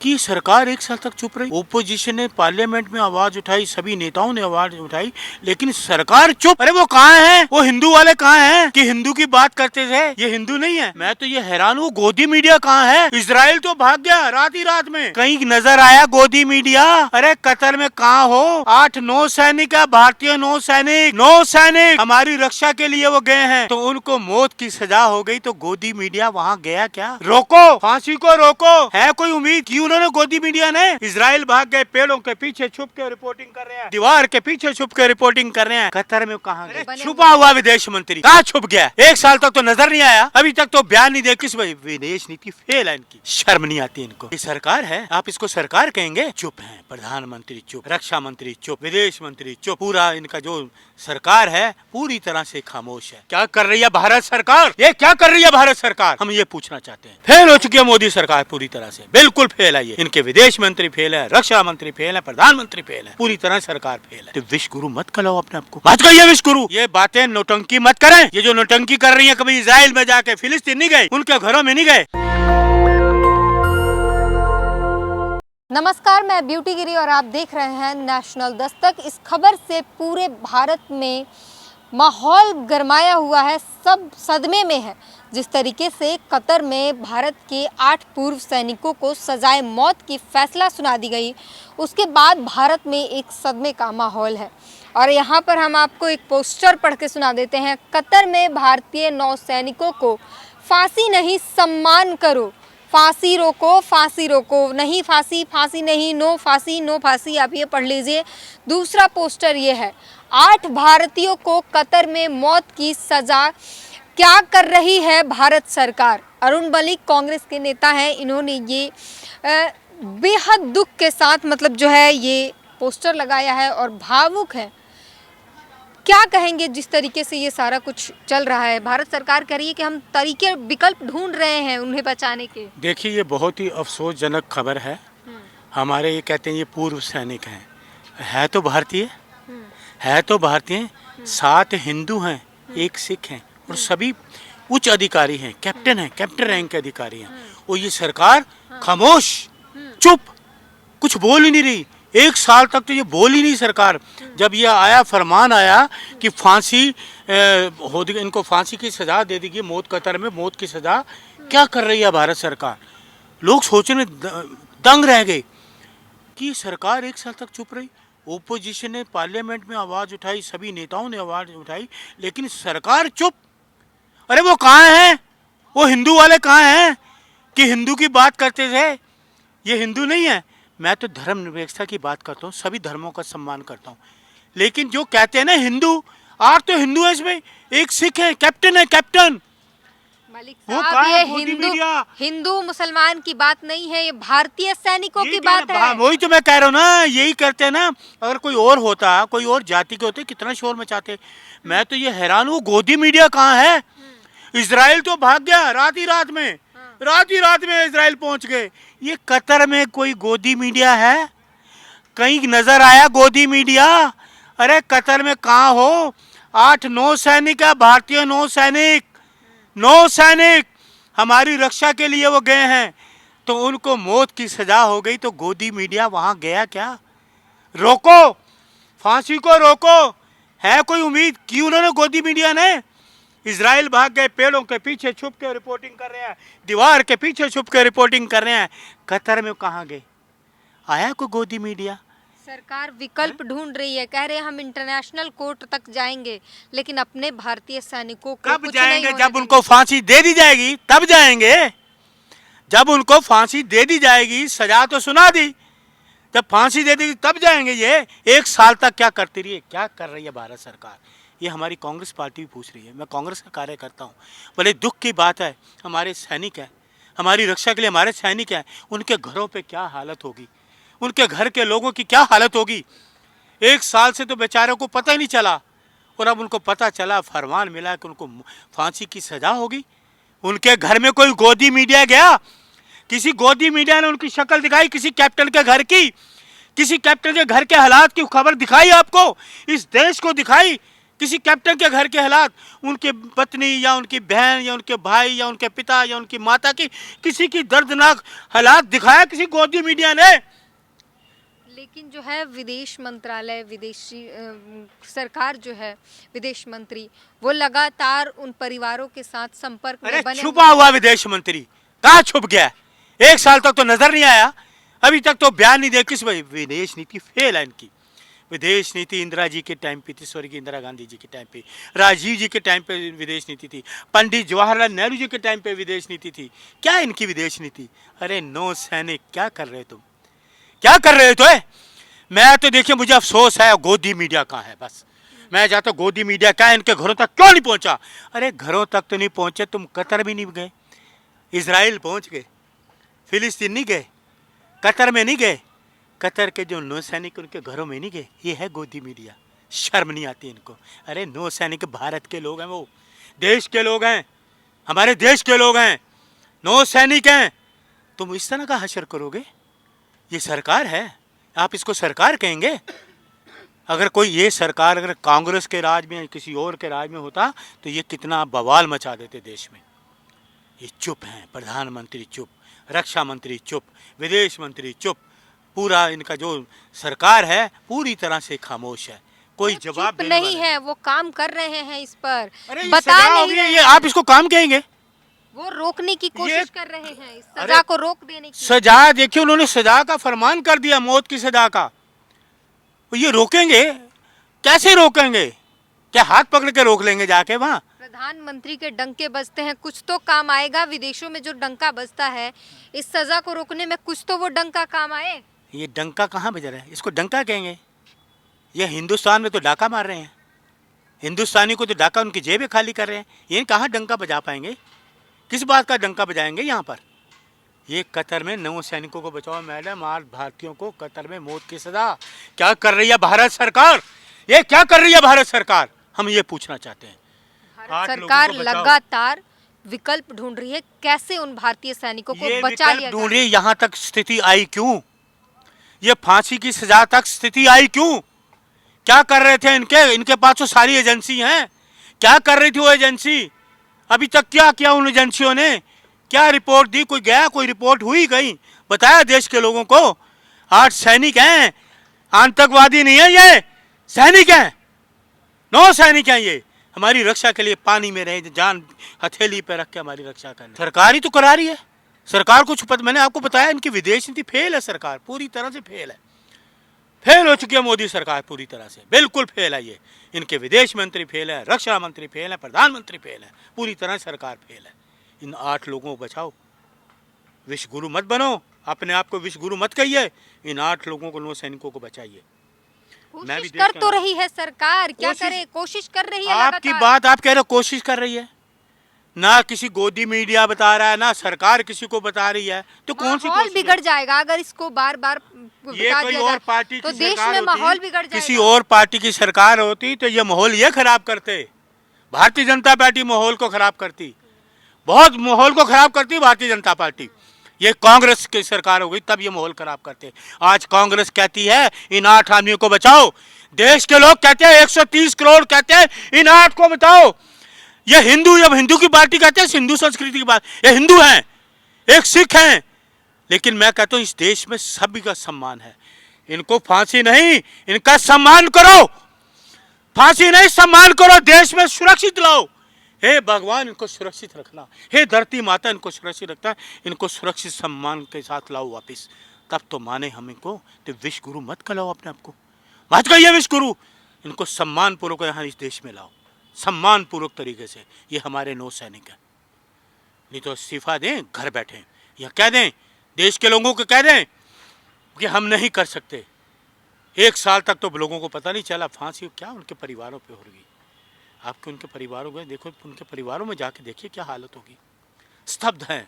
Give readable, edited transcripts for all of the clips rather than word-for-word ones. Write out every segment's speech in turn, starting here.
कि सरकार एक साल तक चुप रही। ओपोजिशन ने पार्लियामेंट में आवाज उठाई, सभी नेताओं ने आवाज उठाई, लेकिन सरकार चुप। अरे वो कहाँ है? वो हिंदू वाले कहाँ हैं कि हिंदू की बात करते थे? ये हिंदू नहीं है। मैं तो ये हैरान हूँ, गोदी मीडिया कहाँ है? इजराइल तो भाग गया रात ही रात में, कहीं नजर आया गोदी मीडिया? अरे कतर में कहाँ हो? 8-9 सैनिक है, भारतीय 9 सैनिक हमारी रक्षा के लिए वो गए हैं, तो उनको मौत की सजा हो गई, तो गोदी मीडिया वहाँ गया क्या? रोको, फांसी को रोको। है कोई उम्मीद? क्यों उन्होंने गोदी मीडिया ने? इजराइल भाग गए, पेड़ों के पीछे छुप के रिपोर्टिंग कर रहे हैं, दीवार के पीछे छुप के रिपोर्टिंग कर रहे हैं। कतर में कहाँ गए? छुपा हुआ विदेश मंत्री कहाँ छुप गया? एक साल तक तो नजर नहीं आया, अभी तक तो बयान नहीं दे। किस विदेश नीति फेल है इनकी, शर्म नहीं आती इनको। ये सरकार है, आप इसको सरकार कहेंगे? चुप है, प्रधानमंत्री चुप, रक्षा मंत्री चुप, विदेश मंत्री चुप, पूरा इनका जो सरकार है पूरी तरह से खामोश है। क्या कर रही है भारत सरकार? ये क्या कर रही है भारत सरकार? हम ये पूछना चाहते हैं। फेल हो चुकी है मोदी सरकार पूरी तरह से, बिल्कुल फेल है ये। इनके विदेश मंत्री फेल है, रक्षा मंत्री फेल है, प्रधानमंत्री फेल है, पूरी तरह सरकार फेल है। तो विश्व गुरु मत कहलाओ अपने आपको, मत कहिए विश्व गुरु। ये बातें नौटंकी मत करें। ये जो नौटंकी कर रही है, कभी इजराइल में जाके फिलिस्तीन नहीं गए, उनके घरों में नहीं गए। नमस्कार, मैं ब्यूटी गिरी और आप देख रहे हैं नेशनल दस्तक। इस खबर से पूरे भारत में माहौल गरमाया हुआ है, सब सदमे में है। जिस तरीके से कतर में भारत के 8 पूर्व सैनिकों को सजाए मौत की फैसला सुना दी गई, उसके बाद भारत में एक सदमे का माहौल है। और यहाँ पर हम आपको एक पोस्टर पढ़ के सुना देते हैं। कतर में भारतीय 9 सैनिकों को फांसी नहीं, सम्मान करो, फांसी रोको, फांसी रोको, नहीं फांसी, फांसी नहीं, नो फांसी, नो फांसी। आप ये पढ़ लीजिए। दूसरा पोस्टर ये है, 8 भारतीयों को कतर में मौत की सजा, क्या कर रही है भारत सरकार? अरुण मलिक कांग्रेस के नेता हैं, इन्होंने ये बेहद दुख के साथ मतलब जो है ये पोस्टर लगाया है और भावुक है। क्या कहेंगे जिस तरीके से ये सारा कुछ चल रहा है? भारत सरकार कह रही है कि हम तरीके, विकल्प ढूंढ रहे हैं उन्हें बचाने के। देखिए, ये बहुत ही अफसोसजनक खबर है। हमारे ये कहते हैं ये पूर्व सैनिक हैं, है तो भारतीय, है तो भारतीय, 7 हिंदू हैं, 1 सिख हैं, और सभी उच्च अधिकारी हैं, कैप्टन हैं, कैप्टन रैंक के अधिकारी हैं। और ये सरकार खामोश, चुप, कुछ बोल ही नहीं रही। 1 साल तक तो ये बोल ही नहीं सरकार। जब ये आया, फरमान आया कि फांसी इनको फांसी की सजा दे देगी, मौत, कतर में मौत की सजा। क्या कर रही है भारत सरकार? लोग सोचने दंग रह गए कि सरकार 1 साल तक चुप रही। ओपोजिशन ने पार्लियामेंट में आवाज उठाई, सभी नेताओं ने आवाज उठाई, लेकिन सरकार चुप। अरे वो कहाँ है? वो हिंदू वाले कहाँ हैं कि हिंदू की बात करते थे? ये हिंदू नहीं है। मैं तो धर्मनिरपेक्षता की बात करता हूँ, सभी धर्मों का सम्मान करता हूँ, लेकिन जो कहते हैं ना हिंदू, आठ तो हिंदू है इसमें, 1 सिख है, कैप्टन है, कैप्टन। मलिक वो साहब, ये हिंदू मुसलमान की बात नहीं है, ये भारतीय सैनिकों की बात है। वही तो मैं कह रहा हूँ ना, यही करते हैं ना। अगर कोई और होता, कोई और जाति के होते, कितना शोर मचाते। मैं तो ये हैरान हूँ, गोदी मीडिया कहाँ है? इजराइल तो भाग गया रात ही रात में, रात ही रात में इजराइल पहुंच गए। ये कतर में कोई गोदी मीडिया है? कहीं नजर आया गोदी मीडिया? अरे कतर में कहाँ हो? 8-9 सैनिक है, भारतीय 9 सैनिक हमारी रक्षा के लिए वो गए हैं, तो उनको मौत की सजा हो गई, तो गोदी मीडिया वहां गया क्या? रोको, फांसी को रोको। है कोई उम्मीद? क्यों उन्होंने गोदी मीडिया ने? इजराइल भाग गए, पेड़ों के पीछे छुप के रिपोर्टिंग कर रहे हैं, दीवार के पीछे छुप के रिपोर्टिंग कर रहे हैं। कतर में कहाँ गए? आया कोई गोदी मीडिया? सरकार विकल्प ढूंढ रही है, कह रहे हैं हम इंटरनेशनल कोर्ट तक जाएंगे, लेकिन अपने भारतीय सैनिकों को कब कुछ जाएंगे? नहीं जब उनको फांसी दे दी जाएगी तब जाएंगे। जब उनको फांसी दे दी जाएगी, सजा तो सुना दी, जब फांसी दे देगी तब जाएंगे। ये 1 साल तक क्या करती रही है? क्या कर रही है भारत सरकार? ये हमारी कांग्रेस पार्टी भी पूछ रही है। मैं कांग्रेस का कार्यकर्ता हूँ। बड़े दुख की बात है, हमारे सैनिक हैं, हमारी रक्षा के लिए हमारे सैनिक हैं, उनके घरों पे क्या हालत होगी, उनके घर के लोगों की क्या हालत होगी। 1 साल से तो बेचारों को पता ही नहीं चला, और अब उनको पता चला, फरमान मिला कि उनको फांसी की सजा होगी। उनके घर में कोई गोदी मीडिया गया? किसी गोदी मीडिया ने उनकी शक्ल दिखाई? किसी कैप्टन के घर की, किसी कैप्टन के घर के हालात की खबर दिखाई आपको? इस देश को दिखाई किसी कैप्टन के घर के हालात, उनके पत्नी या उनकी बहन या उनके भाई या उनके पिता या उनकी माता की किसी की दर्दनाक हालात दिखाया किसी गोदी मीडिया ने? लेकिन जो है विदेश मंत्रालय, विदेशी सरकार जो है, विदेश मंत्री वो लगातार उन परिवारों के साथ संपर्क में बने छुपा हुआ विदेश मंत्री कहाँ छुप गया? 1 साल तक तो नजर नहीं आया, अभी तक तो बयान नहीं दे। किस वजह? विदेश नीति फेल है इनकी। विदेश नीति इंदिरा जी के टाइम पे थी, स्वर्गीय इंदिरा गांधी जी के टाइम पे, राजीव जी के टाइम पे विदेश नीति थी, पंडित जवाहरलाल नेहरू जी के टाइम पे विदेश नीति थी। क्या इनकी विदेश नीति? अरे नौ सैनिक क्या कर रहे तुम? क्या कर रहे हो तो? मैं तो देखिए मुझे अफसोस है गोदी मीडिया कहाँ है। बस मैं चाहता हूँ गोदी मीडिया क्या है, इनके घरों तक क्यों नहीं पहुंचा? अरे घरों तक तो नहीं पहुंचे, तुम कतर भी नहीं गए, इजराइल पहुंच गए, फिलिस्तीन नहीं गए, कतर में नहीं गए, कतर के जो नौसैनिक उनके घरों में नहीं गए। ये है गोदी मीडिया। शर्म नहीं आती इनको? अरे नौसैनिक भारत के लोग हैं, वो देश के लोग हैं, हमारे देश के लोग हैं, नौसैनिक हैं। तुम इस तरह का हशर करोगे? ये सरकार है, आप इसको सरकार कहेंगे? अगर कोई ये सरकार अगर कांग्रेस के राज में किसी और के राज में होता तो ये कितना बवाल मचा देते देश में। ये चुप हैं, प्रधानमंत्री चुप, रक्षा मंत्री चुप, विदेश मंत्री चुप, पूरा इनका जो सरकार है पूरी तरह से खामोश है, कोई जवाब चुप नहीं है, वो काम कर रहे हैं इस पर। अरे बता नहीं रहे, ये आप इसको काम कहेंगे? वो रोकने की कोशिश कर रहे हैं, इस सजा को रोक देने की। सजा देखिए, उन्होंने सजा का फरमान कर दिया, मौत की सजा का। ये रोकेंगे कैसे? रोकेंगे क्या? हाथ पकड़ के रोक लेंगे जाके वहाँ? प्रधानमंत्री के डंके बजते हैं, कुछ तो काम आएगा। विदेशों में जो डंका बजता है, इस सजा को रोकने में कुछ तो वो डंका काम आए। ये डंका कहाँ बज रहा है? इसको डंका कहेंगे? ये हिंदुस्तान में तो डाका मार रहे हैं, हिंदुस्तानी को तो डाका उनकी जेबें खाली कर रहे हैं। ये कहाँ डंका बजा पाएंगे? किस बात का डंका बजाएंगे यहाँ पर? ये कतर में नौ सैनिकों को बचाओ मैडम, 8 भारतीयों को कतर में मौत की सजा। क्या कर रही है भारत सरकार? ये क्या कर रही है भारत सरकार? हम ये पूछना चाहते हैं। भारत सरकार लगातार विकल्प ढूंढ रही है, कैसे उन भारतीय सैनिकों को बचा लिया ढूंढ रही है। यहाँ तक स्थिति आई क्यों? ये फांसी की सजा तक स्थिति आई क्यों? क्या कर रहे थे इनके पास तो सारी एजेंसी हैं। क्या कर रही थी वो एजेंसी? अभी तक क्या किया उन एजेंसियों ने? क्या रिपोर्ट दी? कोई गया, कोई रिपोर्ट हुई कहीं? बताया देश के लोगों को? 8 सैनिक हैं, आतंकवादी नहीं है, ये सैनिक हैं, 9 सैनिक हैं। ये हमारी रक्षा के लिए पानी में रहे, जान हथेली पे रख के हमारी रक्षा करने। सरकार ही तो करा रही है। सरकार को छुपा, मैंने आपको बताया इनकी विदेश नीति फेल है। सरकार पूरी तरह से फेल है, फेल हो चुकी है मोदी सरकार, पूरी तरह से बिल्कुल फेल है। ये इनके विदेश मंत्री फेल है, रक्षा मंत्री फेल है, प्रधानमंत्री फेल है, पूरी तरह सरकार फेल है। इन 8 लोगों को बचाओ, विश्व गुरु मत बनो, अपने आप को विश्व गुरु मत कहिए। इन 8 लोगों को, 9 सैनिकों को बचाइए। कोशिश कर तो रही है सरकार, क्या करे? कोशिश कर रही है। आपकी बात आप कह रहे हो कोशिश कर रही है, ना किसी गोदी मीडिया बता रहा है, ना सरकार किसी को बता रही है, तो कौन सी माहौल बिगड़ जाएगा अगर इसको बार बार ये कोई और पार्टी तो की देश सरकार में होती, माहौल बिगड़ जाएगा। किसी और पार्टी की सरकार होती तो ये माहौल ये खराब करते। भारतीय जनता पार्टी माहौल को खराब करती, बहुत माहौल को खराब करती भारतीय जनता पार्टी। ये कांग्रेस की सरकार हो गई तब ये माहौल खराब करते। आज कांग्रेस कहती है इन 8 आदमियों को बचाओ, देश के लोग कहते हैं 130 करोड़ कहते हैं इन 8 को बचाओ। ये हिंदू, जब हिंदू की पार्टी कहते हैं हिंदू संस्कृति की बात, ये हिंदू हैं, एक सिख हैं, लेकिन मैं कहता हूं इस देश में सभी का सम्मान है। इनको फांसी नहीं, इनका सम्मान करो, फांसी नहीं सम्मान करो, देश में सुरक्षित लाओ। हे भगवान इनको सुरक्षित रखना, हे धरती माता इनको सुरक्षित रखना, इनको सुरक्षित सम्मान के साथ लाओ वापस, तब तो माने हम इनको। तो विश्व गुरु मत कहलाओ अपने आप को, मत कहिए विश्व गुरु। इनको सम्मान पूर्वक यहाँ इस देश में लाओ, सम्मान पूर्वक तरीके से। ये हमारे 9 सैनिक हैं, नहीं तो इस्तीफा दें, घर बैठें, या कह दें देश के लोगों को, कह दें कि हम नहीं कर सकते। 1 साल तक तो लोगों को पता नहीं चला फांसी क्या उनके परिवारों पे हो रही। आपके उनके परिवारों को देखो, उनके परिवारों में जाके देखिए क्या हालत होगी। स्तब्ध हैं,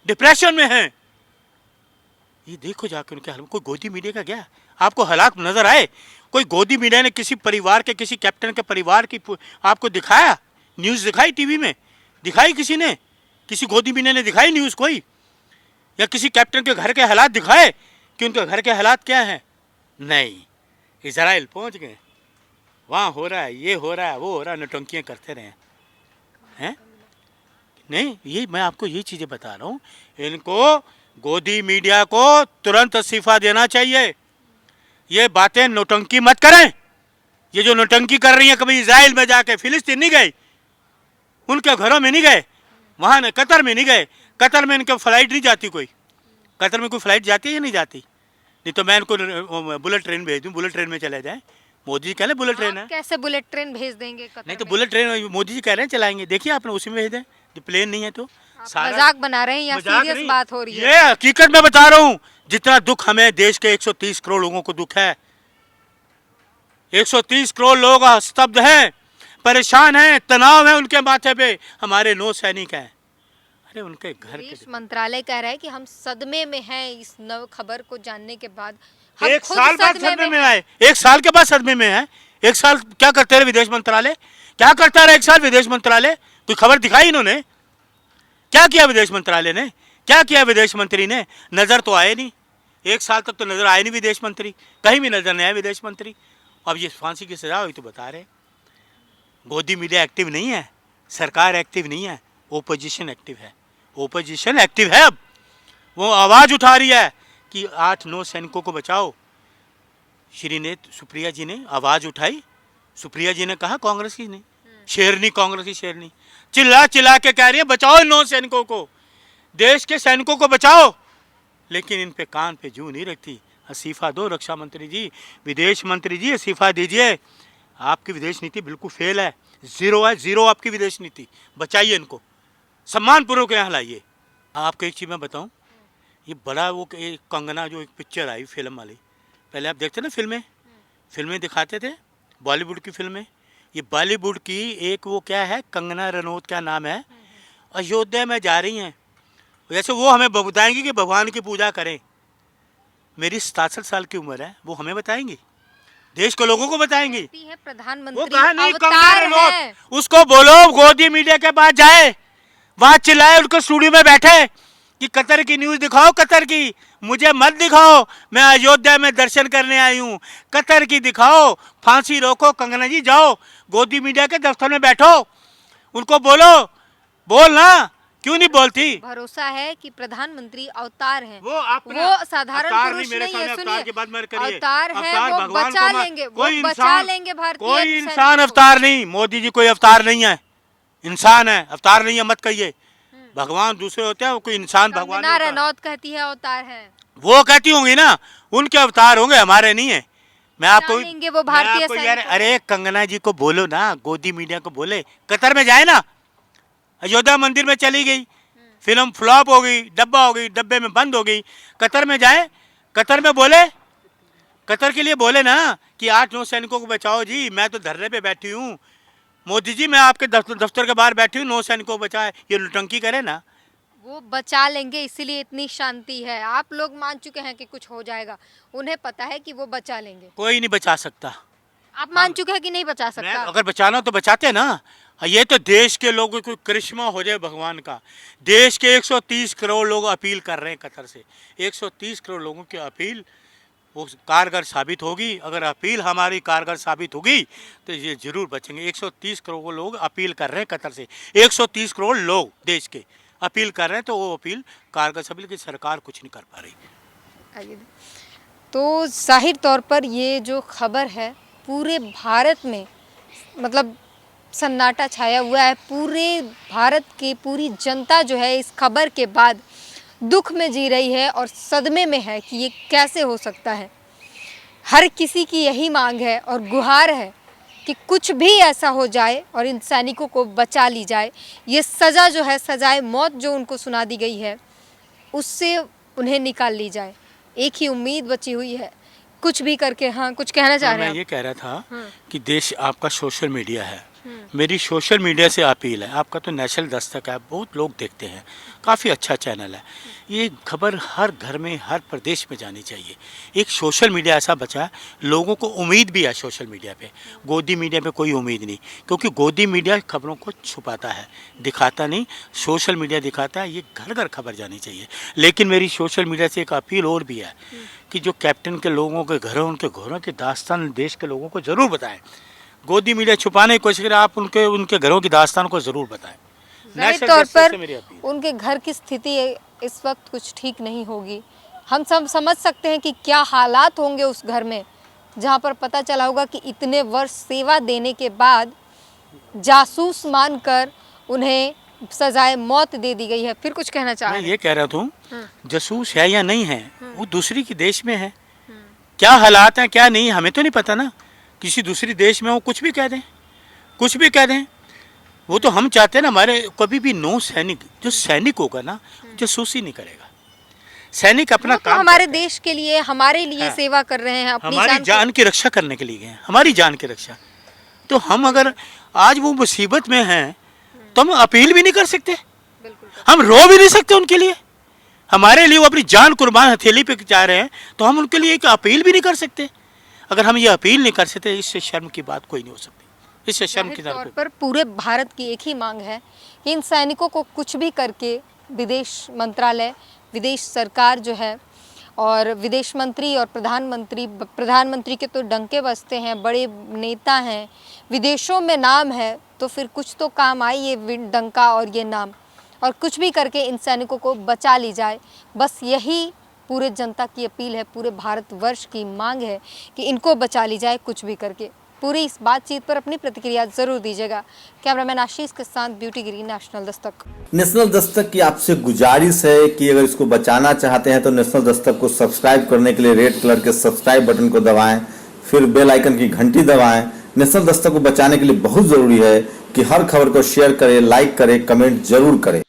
डिप्रेशन में हैं। ये देखो जाके उनके हाल में। कोई गोदी मीडिया का गया आपको हालात नजर आए? कोई गोदी मीडिया ने किसी परिवार के, किसी कैप्टन के परिवार की आपको दिखाया? न्यूज़ दिखाई? टीवी में दिखाई किसी ने? किसी गोदी मीडिया ने दिखाई न्यूज़ कोई? या किसी कैप्टन के घर के हालात दिखाए कि उनके घर के हालात क्या हैं? नहीं। इजराइल पहुंच गए, वहाँ हो रहा है, ये हो रहा है, वो हो रहा है, नौटंकियाँ करते रहे हैं। नहीं, ये मैं आपको ये चीज़ें बता रहा हूँ। इनको गोदी मीडिया को तुरंत इस्तीफा देना चाहिए। ये बातें नौटंकी मत करें। ये जो नौटंकी कर रही है, कभी इजराइल में जाके फिलिस्तीन नहीं गई, उनके घरों में नहीं गए, वहाँ ने कतर में नहीं गए। कतर में इनके फ्लाइट नहीं जाती कोई। कतर में कोई फ्लाइट जाती है या नहीं जाती? नहीं तो मैं इनको बुलेट ट्रेन भेज दूँ, बुलेट ट्रेन में चले जाएँ। मोदी जी कह रहे बुलेट ट्रेन है। कैसे बुलेट ट्रेन भेज देंगे कतर नहीं तो में? बुलेट ट्रेन मोदी जी कह रहे हैं चलाएंगे, देखिए आपने उसी में भेज दें। जो प्लेन नहीं है तो आप मजाक बना रहे हैं या मजाक सीरियस नहीं, बात हो रही है? ये हकीकत में बता रहा हूँ। जितना दुख हमें देश के 130 करोड़ लोगों को दुख है, 130 करोड़ लोग स्तब्ध हैं, परेशान हैं, तनाव है उनके माथे पे। हमारे 9 सैनिक हैं, अरे उनके घर विदेश के मंत्रालय कह रहा है कि हम सदमे में हैं इस नव खबर को जानने के बाद। हम एक खुद साल बाद सदमे सदमे में हैं। आए, एक साल के बाद सदमे में है। एक साल क्या करते रहे विदेश मंत्रालय? क्या करता रहा एक साल विदेश मंत्रालय? कोई खबर दिखाई इन्होंने? क्या किया विदेश मंत्रालय ने? क्या किया विदेश मंत्री ने? नजर तो आए नहीं, एक साल तक तो नजर आए नहीं विदेश मंत्री, कहीं भी नजर नहीं आए विदेश मंत्री। अब ये फांसी की सजा हुई तो बता रहे। गोदी मीडिया एक्टिव नहीं है, सरकार एक्टिव नहीं है, ओपोजिशन एक्टिव है। ओपोजिशन एक्टिव है, अब वो आवाज उठा रही है कि 8-9 सैनिकों को बचाओ। सुप्रिया जी ने आवाज उठाई। सुप्रिया जी ने कहा, कांग्रेस की नहीं, शेरनी, कांग्रेस की शेरनी चिल्ला चिल्ला के कह रही है बचाओ इन 9 सैनिकों को, देश के सैनिकों को बचाओ। लेकिन इन पे कान पे जू नहीं रखती। इस्तीफा दो रक्षा मंत्री जी, विदेश मंत्री जी, इस्तीफा दीजिए। आपकी विदेश नीति बिल्कुल फेल है, जीरो है, जीरो आपकी विदेश नीति। बचाइए इनको, सम्मानपूर्वक यहाँ लाइए। आपको एक चीज़ मैं बताऊँ, ये बड़ा वो कंगना जो एक पिक्चर आई फिल्म वाली, पहले आप देखते ना फिल्में दिखाते थे बॉलीवुड की फिल्में। ये बॉलीवुड की एक वो क्या है, कंगना रनौत क्या नाम है, अयोध्या में जा रही हैं। जैसे वो हमें बताएंगी कि भगवान की पूजा करें। मेरी 67 साल की उम्र है, वो हमें बताएंगी, देश के लोगों को बताएंगी। प्रधानमंत्री वो कहा नहीं, कंगना अवतार है। रनौत, उसको बोलो गोदी मीडिया के पास जाए, वहां चिल्लाए, उनको स्टूडियो में बैठे कि कतर की न्यूज दिखाओ, कतर की, मुझे मत दिखाओ, मैं अयोध्या में दर्शन करने आई हूँ, कतर की दिखाओ। फांसी रोको, कंगना जी जाओ गोदी मीडिया के दफ्तर में बैठो, उनको बोलना, क्यों नहीं बोलती? भरोसा है कि प्रधानमंत्री अवतार हैं, वो साधारण पुरुष नहीं है। सुनिए, अवतार है, वो बचा लेंगे, भारतीय कोई इंसान अवतार नहीं, मोदी जी कोई अवतार नहीं है, इंसान है, अवतार नहीं है मत कहिए। भगवान दूसरे होते हैं, वो कोई इंसान भगवान नहीं होता। रनौत कहती है अवतार है, वो कहती होंगी ना, उनके अवतार होंगे, हमारे नहीं है। मैं आपको वो भारतीय अरे कंगना जी को बोलो ना, गोदी मीडिया को बोले कतर में जाए ना। अयोध्या मंदिर में चली गई, फिल्म फ्लॉप हो गई, डब्बा हो गई, डब्बे में बंद हो गई, कतर में जाए, कतर में बोले, कतर के लिए बोले ना कि 8-9 सैनिकों को बचाओ जी, मैं तो धरने पे बैठी हूँ, मोदी जी मैं आपके दफ्तर के बाहर बैठी हूँ, 9 सैनिकों को बचाए। ये नौटंकी करे ना, वो बचा लेंगे, इसीलिए इतनी शांति है। आप लोग मान चुके हैं कि कुछ हो जाएगा, उन्हें पता है कि वो बचा लेंगे। कोई नहीं बचा सकता। आप मान चुके हैं कि नहीं बचा सकता? अगर बचाना तो बचाते ना। ये तो देश के लोगों को करिश्मा हो जाए भगवान का। देश के 130 करोड़ लोग अपील कर रहे हैं कतर से, 130 करोड़ लोगों की अपील वो कारगर साबित होगी। अगर अपील हमारी कारगर साबित होगी तो ये जरूर बचेंगे। 130 करोड़ लोग अपील कर रहे हैं कतर से, 130 करोड़ लोग देश के अपील कर रहे हैं, तो वो अपील कारगर साबित, लेकिन सरकार कुछ नहीं कर पा रही। तो जाहिर तौर पर ये जो खबर है, पूरे भारत में मतलब सन्नाटा छाया हुआ है। पूरे भारत की पूरी जनता जो है इस खबर के बाद दुख में जी रही है और सदमे में है कि ये कैसे हो सकता है। हर किसी की यही मांग है और गुहार है कि कुछ भी ऐसा हो जाए और इन सैनिकों को बचा ली जाए। ये सज़ा जो है, सजाए मौत जो उनको सुना दी गई है, उससे उन्हें निकाल ली जाए। एक ही उम्मीद बची हुई है, कुछ भी करके। हाँ, कुछ कहना चाह रहे हैं? मैं ये कह रहा था कि देश आपका सोशल मीडिया है, मेरी सोशल मीडिया से अपील है। आपका तो नेशनल दस्तक है, बहुत लोग देखते हैं, काफ़ी अच्छा चैनल है। ये खबर हर घर में, हर प्रदेश में जानी चाहिए। एक सोशल मीडिया ऐसा बचा है, लोगों को उम्मीद भी है सोशल मीडिया पे, गोदी मीडिया पे कोई उम्मीद नहीं, क्योंकि गोदी मीडिया खबरों को छुपाता है, दिखाता नहीं। सोशल मीडिया दिखाता है, ये घर घर खबर जानी चाहिए। लेकिन मेरी सोशल मीडिया से एक अपील और भी है कि जो कैप्टन के लोगों के घरों, उनके घरों की दास्तान देश के लोगों को ज़रूर बताएं। गोदी मीडिया छुपाने की कोशिश करे, आप उनके घरों की दास्तान को जरूर बताएं। जाहिर तौर पर उनके घर की स्थिति इस वक्त कुछ ठीक नहीं होगी। हम सब समझ सकते हैं कि क्या हालात होंगे उस घर में, जहां पर पता चला होगा कि इतने वर्ष सेवा देने के बाद जासूस मानकर उन्हें सजाए मौत दे दी गई है। फिर कुछ कहना चाह रहे मैं ये कह रहा था, जासूस है या नहीं है, वो दूसरी के देश में है, क्या हालात हैं क्या नहीं हमें तो नहीं पता ना। किसी दूसरी देश में वो कुछ भी कह दें, कुछ भी कह दें। वो तो हम चाहते हैं ना, हमारे कभी भी नो सैनिक, जो सैनिक होगा ना जासूसी नहीं करेगा। सैनिक अपना तो काम हमारे देश के लिए, हमारे लिए सेवा कर रहे हैं, अपनी हमारी जान की रक्षा करने के लिए गए हैं, हमारी जान की रक्षा। तो हम अगर आज वो मुसीबत में हैं तो हम अपील भी नहीं कर सकते, हम रो भी नहीं सकते उनके लिए। हमारे लिए वो अपनी जान कुर्बान हथेली पे जा रहे हैं, तो हम उनके लिए एक अपील भी नहीं कर सकते। अगर हम ये अपील नहीं कर सकते, इससे शर्म की बात कोई नहीं हो सकती। इससे शर्म की तौर पर पूरे भारत की एक ही मांग है कि इन सैनिकों को कुछ भी करके विदेश मंत्रालय, विदेश सरकार जो है, और विदेश मंत्री और प्रधानमंत्री के तो डंके बजते हैं, बड़े नेता हैं, विदेशों में नाम है, तो फिर कुछ तो काम आए ये डंका और ये नाम, और कुछ भी करके इन सैनिकों को बचा ली जाए। बस यही पूरे जनता की अपील है, पूरे भारतवर्ष की मांग है कि इनको बचा ली जाए कुछ भी करके। पूरी इस बातचीत पर अपनी प्रतिक्रिया जरूर दीजिएगा। कैमरामैन आशीष के साथ ब्यूटी गिरी, नेशनल दस्तक। नेशनल दस्तक की आपसे गुजारिश है कि अगर इसको बचाना चाहते हैं तो नेशनल दस्तक को सब्सक्राइब करने के लिए रेड कलर के सब्सक्राइब बटन को दबाएं, फिर बेल आइकन की घंटी दबाएं। नेशनल दस्तक को बचाने के लिए बहुत जरूरी है कि हर खबर को शेयर करें, लाइक करें, कमेंट जरूर करें।